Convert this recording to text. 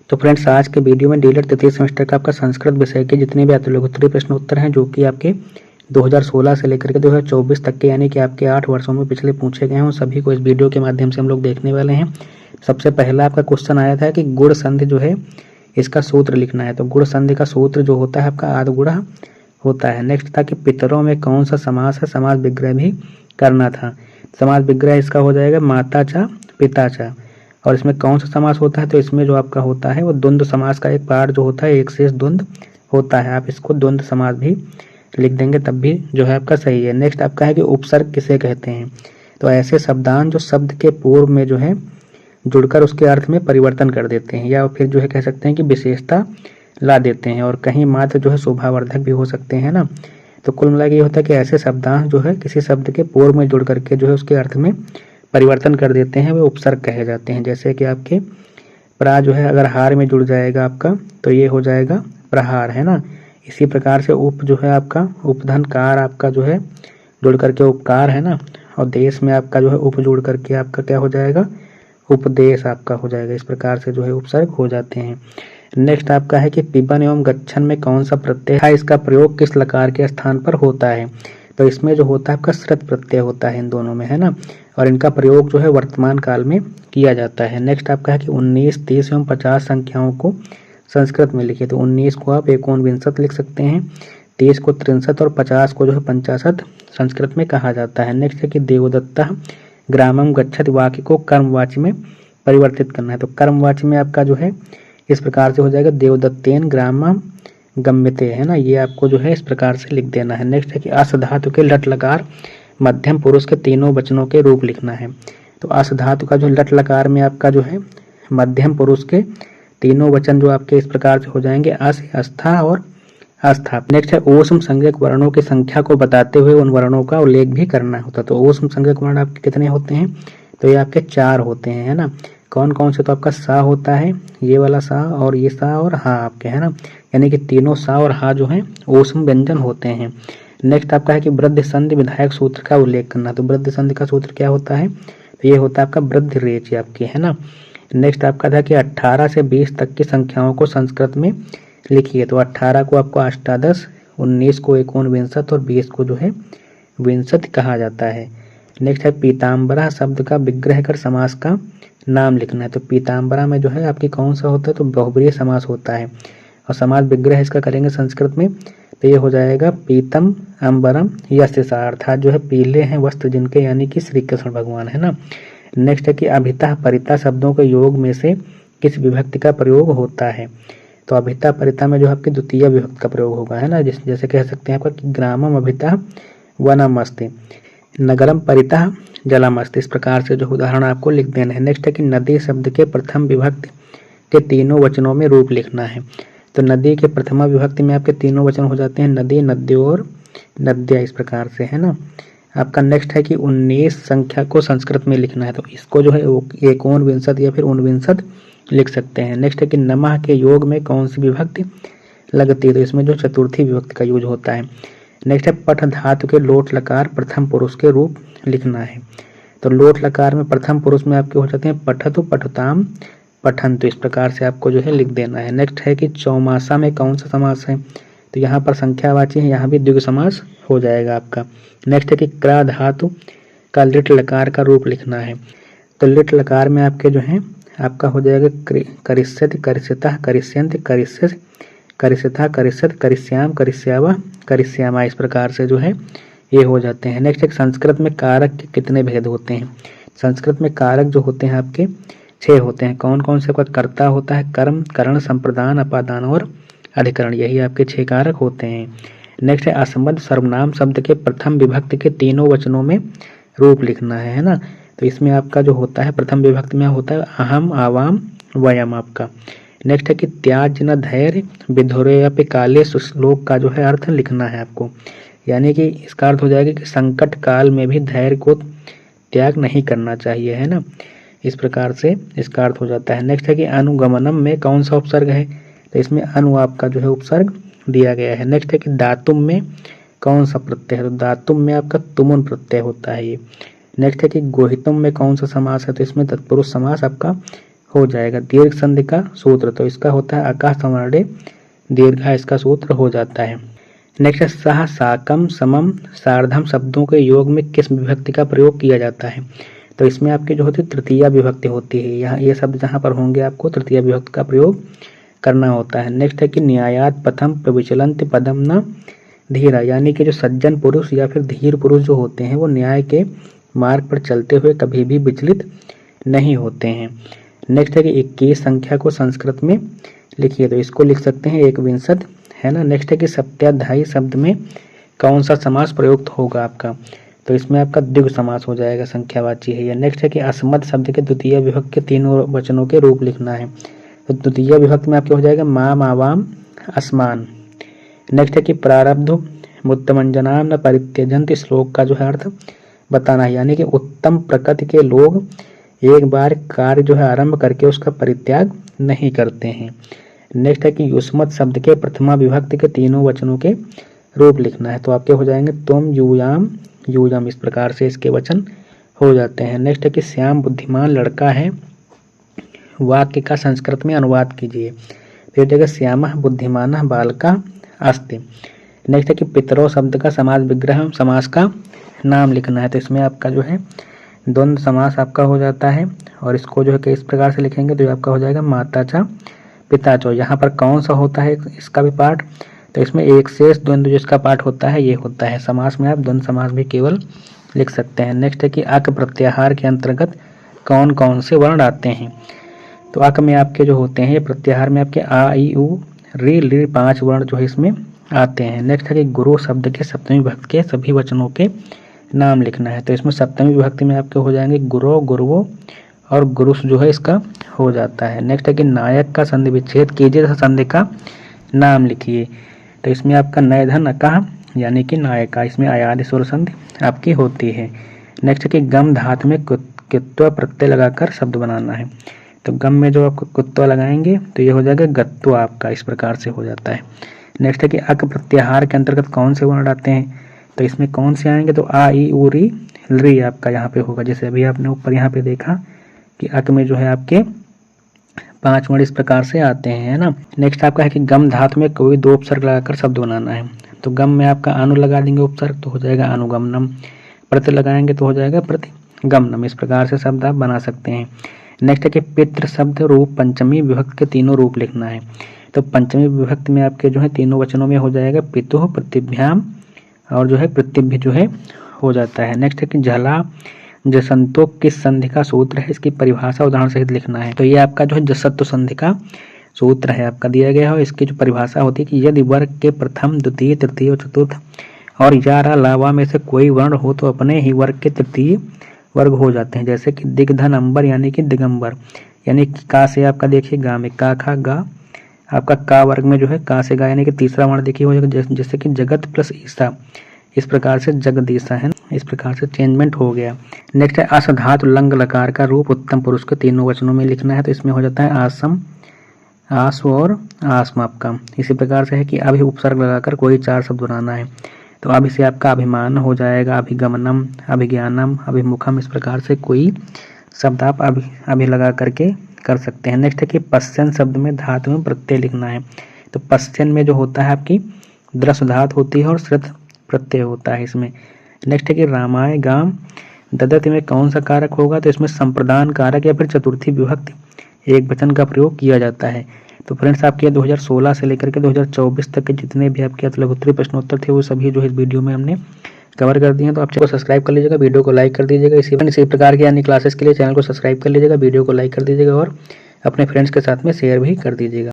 तो फ्रेंड्स, आज के वीडियो में डीएलएड तृतीय सेमेस्टर का आपका संस्कृत विषय के जितने भी उत्तरीय प्रश्न उत्तर हैं, जो कि आपके 2016 से लेकर के 2024 तक के, यानी कि आपके 8 वर्षों में पिछले पूछे गए हैं, उन सभी को इस वीडियो के माध्यम से हम लोग देखने वाले हैं। सबसे पहला आपका क्वेश्चन आया था कि गुण संधि जो है इसका सूत्र लिखना है। तो गुण संधि का सूत्र जो होता है आपका आदगुणा होता है। नेक्स्ट था कि पितरों में कौन सा समास है, समास विग्रह भी करना था। समास विग्रह इसका हो जाएगा माता चा पिता चा। और इसमें कौन सा समास होता है, तो इसमें जो आपका होता है वो द्वंद्व समास का एक पार्ट जो होता है, एक शेष द्वंद्व होता है। आप इसको द्वंद्व समास भी लिख देंगे तब भी जो है आपका सही है। नेक्स्ट आपका है कि उपसर्ग किसे कहते हैं। तो ऐसे शब्दान जो शब्द के पूर्व में जो है जुड़कर उसके अर्थ में परिवर्तन कर देते हैं, या फिर जो है कह सकते हैं कि विशेषता ला देते हैं, और कहीं मात्र जो है शोभावर्धक भी हो सकते हैं ना। तो कुल मिला के ये होता है कि ऐसे शब्दांश जो है किसी शब्द के पूर्व में जुड़ करके जो है उसके अर्थ में परिवर्तन कर देते हैं, वे उपसर्ग कहे जाते हैं। जैसे कि आपके प्रा जो है अगर हार में जुड़ जाएगा आपका तो ये हो जाएगा प्रहार, है ना। इसी प्रकार से उप जो है आपका उपधन कार आपका जो है जुड़ करके उपकार, है ना। और देश में आपका जो है उप जुड़ करके आपका क्या हो जाएगा, उपदेश आपका हो जाएगा। इस प्रकार से जो है उपसर्ग हो जाते हैं। नेक्स्ट आपका है कि पिबन एवं गच्छन में कौन सा प्रत्यय है, इसका प्रयोग किस लकार के स्थान पर होता है। तो इसमें जो होता है आपका श्रत प्रत्यय होता है इन दोनों में, है ना। और इनका प्रयोग जो है वर्तमान काल में किया जाता है। नेक्स्ट आपका है कि 19, 30 एवं 50 संख्याओं को संस्कृत में लिखिए। तो 19 को आप 19 लिख सकते हैं, 30 को 63 और 50 को जो है 50 संस्कृत में कहा जाता है। नेक्स्ट है कि देवदत्ता ग्रामम गच्छत वाक्य को कर्मवाची में परिवर्तित करना है। तो कर्मवाची में आपका जो है इस प्रकार से हो जाएगा देवदत्तेन ग्रामम गम्यते, है ना। ये आपको जो है इस प्रकार से लिख देना है। नेक्स्ट है कि अस धातु के लट लकार मध्यम पुरुष के तीनों वचनों के रूप लिखना है। तो अस धातु का जो लट लकार में आपका जो है मध्यम पुरुष के तीनों वचन जो आपके इस प्रकार से हो जाएंगे अस, अस्था और आस्था। नेक्स्ट है ओष्म संज्ञक वर्णों की संख्या को बताते हुए उन वर्णों का उल्लेख भी करना होता है। तो ओष्म संज्ञक वर्ण आपके कितने होते हैं, तो ये आपके 4 होते हैं, है ना। कौन कौन से, तो आपका सा होता है, ये वाला सा और ये सा और हा आपके, है ना। यानी कि तीनों सा और हा जो है ओष्म व्यंजन होते हैं। नेक्स्ट आपका है कि वृद्धि संधि विधायक सूत्र का उल्लेख करना। तो वृद्धि संधि का सूत्र क्या होता है, तो ये होता है आपका वृद्धि रेच आपकी, है ना। नेक्स्ट आपका था कि 18 से 20 तक की संख्याओं को संस्कृत में लिखिए। तो 18 को आपको अष्टादश, 19 को एकोनविंशत और 20 को जो है विंशति कहा जाता है। नेक्स्ट है पीताम्बरा शब्द का विग्रह कर समास का नाम लिखना है। तो पीताम्बरा में जो है आपकी कौन सा होता है, तो बहुब्रीहि समास होता है। और समास विग्रह इसका करेंगे संस्कृत में, तो ये हो जाएगा पीतम अम्बरम यस्सा, अर्थात जो है पीले हैं वस्त्र जिनके, यानी कि श्री कृष्ण भगवान, है ना। नेक्स्ट है कि अभिता परिता शब्दों के योग में से किस विभक्ति का प्रयोग होता है। तो अभिता परिता में जो आपकी द्वितीय विभक्ति का प्रयोग होगा, है ना। जैसे कह सकते हैं आपका कि ग्रामम अभिता वनमस्ति, नगरम परिता जलमस्ति। इस प्रकार से जो उदाहरण आपको लिख देना है। नेक्स्ट है कि नदी शब्द के प्रथम विभक्ति के तीनों वचनों में रूप लिखना है। तो नदी के प्रथमा विभक्ति में आपके तीनों वचन हो जाते हैं नदी, नद्यो और नद्या, इस प्रकार से, है ना। आपका नेक्स्ट है कि 19 संख्या को संस्कृत में लिखना है। तो इसको जो है एकोनविंशत या फिर 49 लिख सकते हैं। नेक्स्ट है कि नमः के योग में कौन सी विभक्ति लगती है। तो इसमें जो चतुर्थी विभक्ति का यूज होता है। नेक्स्ट है पठ धातु के लोट लकार प्रथम पुरुष के रूप लिखना है। तो लोट लकार में प्रथम पुरुष में आपके हो जाते हैं पठतु, पठताम, पठंतु। इस प्रकार से आपको जो है लिख देना है। नेक्स्ट है कि चौमासा में कौन सा समास है। तो यहाँ पर संख्यावाची है, यहाँ भी द्विगु समास हो जाएगा आपका। नेक्स्ट है कि क्रा धातु का लिट लकार का रूप लिखना है। तो लिट लकार में आपके जो है आपका हो जाएगा करिष्यति, करिष्यता, करिष्यन्ति, करिष्यसि, करिष्यथा, करिष्यत, करिष्याम, करिष्यावा, करिष्यामा। इस प्रकार से जो है ये हो जाते हैं। नेक्स्ट एक संस्कृत में कारक के कितने भेद होते हैं। संस्कृत में कारक जो होते हैं आपके 6 होते हैं। कौन कौन से, कर्ता होता है, कर्म, करण, संप्रदान, अपादान और अधिकरण, यही आपके 6 कारक होते हैं। नेक्स्ट है असंबद्ध सर्वनाम शब्द के प्रथम विभक्ति के तीनों वचनों में रूप लिखना है ना। तो इसमें आपका जो होता है प्रथम विभक्ति में होता है अहम, आवाम, वयम आपका। नेक्स्ट है कि त्याज न धैर्य विधुरे अपि काले श्लोक का जो है अर्थ लिखना है आपको। यानी कि इसका अर्थ हो जाएगा कि संकट काल में भी धैर्य को त्याग नहीं करना चाहिए, है ना। इस प्रकार से इसका अर्थ हो जाता है। नेक्स्ट है कि अनुगमनम में कौन सा उपसर्ग है। तो इसमें अनु आपका जो है उपसर्ग दिया गया है। नेक्स्ट है कि दातुम में कौन सा प्रत्यय है। तो दातुम में आपका तुमुन प्रत्यय होता है ये। नेक्स्ट है कि गोहितुम में कौन सा समास है। तो इसमें तत्पुरुष समास आपका हो जाएगा। दीर्घ संधि का सूत्र, तो इसका होता है आकाश समवर्णे दीर्घा, इसका सूत्र हो जाता है। नेक्स्ट है सह, साकम, समम, सार्धम शब्दों के योग में किस विभक्ति का प्रयोग किया जाता है? तो इसमें आपकी जो होती है तृतीया विभक्ति होती है। यहाँ ये शब्द जहाँ पर होंगे आपको तृतीया विभक्ति का प्रयोग करना होता है। नेक्स्ट है कि न्यायात पथम प्रविचलंत पदम न धीरा, यानी कि जो सज्जन पुरुष या फिर धीर पुरुष जो होते हैं वो न्याय के मार्ग पर चलते हुए कभी भी विचलित नहीं होते हैं। नेक्स्ट है कि 21 संख्या को संस्कृत में लिखिए, तो इसको लिख सकते हैं 1 है ना। नेक्स्ट है कि सत्याध्यायी शब्द में कौन सा समास प्रयुक्त होगा आपका? तो इसमें आपका द्विगु समास हो जाएगा, संख्यावाची है। या नेक्स्ट है कि अस्मद शब्द के द्वितीय विभक्ति के तीनों वचनों के रूप लिखना है। तो द्वितीय विभक्ति में आपके हो जाएगा मा, मावाम, अस्मान। नेक्स्ट है कि प्रारब्ध मुत्तमंजनाम न परित्यजन्ति, श्लोक का जो है अर्थ बताना है, यानी कि उत्तम प्रकृति के लोग एक बार कार्य जो है आरंभ करके उसका परित्याग नहीं करते हैं। नेक्स्ट है कि युष्मत शब्द के प्रथमा विभक्ति के तीनों वचनों के रूप लिखना है। तो आपके हो जाएंगे तुम, यूयाम, यूयम, इस प्रकार से इसके वचन हो जाते हैं। नेक्स्ट है कि श्याम बुद्धिमान लड़का है, वाक्य का संस्कृत में अनुवाद कीजिए। फिर जगह श्यामः बुद्धिमानः बालका अस्ति। नेक्स्ट है कि पितरो शब्द का समास विग्रह समास का नाम लिखना है। तो इसमें आपका जो है द्वंद्व समास आपका हो जाता है, और इसको जो है कि इस प्रकार से लिखेंगे तो आपका हो जाएगा माता चा पिता चो। यहाँ पर कौन सा होता है इसका भी पाठ? तो इसमें एक शेष द्वंद्व जिसका पाठ होता है ये होता है। समास में आप द्वंद्व समास भी केवल लिख सकते हैं। नेक्स्ट है कि अक प्रत्याहार के अंतर्गत कौन कौन से वर्ण आते हैं? तो अक में आपके जो होते हैं, प्रत्याहार में आपके आ, ई, उ, री, ली 5 वर्ण जो है इसमें आते हैं। नेक्स्ट है कि गुरु शब्द के सप्तमी विभक्ति के सभी वचनों के नाम लिखना है। तो इसमें सप्तमी विभक्ति में आपके हो जाएंगे गुरो, गुरुवो और गुरुस जो है इसका हो जाता है। नेक्स्ट है कि नायक का संधि विच्छेद कीजिए तथा संधि का नाम लिखिए। तो इसमें आपका नय धन अकह यानी कि नायका, इसमें आयाद स्वर संधि आपकी होती है। नेक्स्ट है कि गम धातु में कित्व प्रत्यय लगाकर शब्द बनाना है। तो गम में जो आपको कुत्वा लगाएंगे तो ये हो जाएगा गत्व आपका, इस प्रकार से हो जाता है। नेक्स्ट है कि अक प्रत्याहार के अंतर्गत कौन से वर्ण आते हैं? तो इसमें कौन से आएंगे? तो आ, ई, उ, री आपका यहाँ पे होगा। जैसे अभी आपने ऊपर यहाँ पे देखा कि अक में जो है आपके 5 वर्ण इस प्रकार से आते हैं, है ना। नेक्स्ट आपका है कि गम धातु में कोई 2 उपसर्ग लगाकर शब्द बनाना है। तो गम में आपका अनु लगा देंगे उपसर्ग तो हो जाएगा अनुगमनम, प्रति लगाएंगे तो हो जाएगा प्रतिगमनम, इस प्रकार से शब्द आप बना सकते हैं। नेक्स्ट है कि पितृ शब्द रूप पंचमी विभक्ति के तीनों रूप लिखना है। तो पंचमी विभक्ति में आपके जो है तीनों वचनों में हो जाएगा पितुः, प्रतिभ्याम और जो है प्रतिभ्य जो है हो जाता है। नेक्स्ट है कि झला जसंतो किस संधि का सूत्र है? इसकी परिभाषा उदाहरण सहित लिखना है। तो ये आपका जो है जसत्व संधि का सूत्र है आपका दिया गया है। इसकी जो परिभाषा होती है कि यदि वर्ग के प्रथम, द्वितीय, तृतीय और चतुर्थ और यारा लावा में से कोई वर्ण हो तो अपने ही वर्ग के तृतीय वर्ग हो जाते हैं। जैसे कि दिग्धन अंबर यानी कि दिगंबर, यानी कि का से आपका देखिए गा में का खा गा, आपका का वर्ग में जो है का से गा यानी कि तीसरा वर्ण देखिए हो जाएगा। जैसे कि जगत प्लस ईसा, इस प्रकार से जगदीशा है, इस प्रकार से चेंजमेंट हो गया। नेक्स्ट है असधातु लंग लकार का रूप उत्तम पुरुष के तीनों वचनों में लिखना है। तो इसमें हो जाता है आसम, आसु और आसम आपका। इसी प्रकार से है कि अभी उपसर्ग लगाकर कोई 4 शब्द बनाना है। तो अभी से आपका अभिमान हो जाएगा, अभिगमनम, अभिज्ञानम, अभिमुखम, इस प्रकार से कोई शब्द आप अभी लगा करके कर सकते हैं। नेक्स्ट है कि पश्चन शब्द में धातु में प्रत्यय लिखना है। तो पश्चन में जो होता है आपकी द्रस धातु होती है और श्रुत प्रत्यय होता है इसमें। नेक्स्ट है कि रामाय गाम ददति में कौन सा कारक होगा? तो इसमें संप्रदान कारक या फिर चतुर्थी विभक्ति एक वचन का प्रयोग किया जाता है। तो फ्रेंड्स आपके 2016 से लेकर के 2024 तक के जितने भी आपके लघुत्तरीय प्रश्नोत्तर थे वो सभी जो है इस वीडियो में हमने कवर कर दिए हैं। तो आप चैनल को सब्सक्राइब कर लीजिएगा, वीडियो को लाइक कर दीजिएगा। इसी प्रकार की अन्य क्लासेस के लिए चैनल को सब्सक्राइब कर लीजिएगा, वीडियो को लाइक कर दीजिएगा और अपने फ्रेंड्स के साथ में शेयर भी कर दीजिएगा।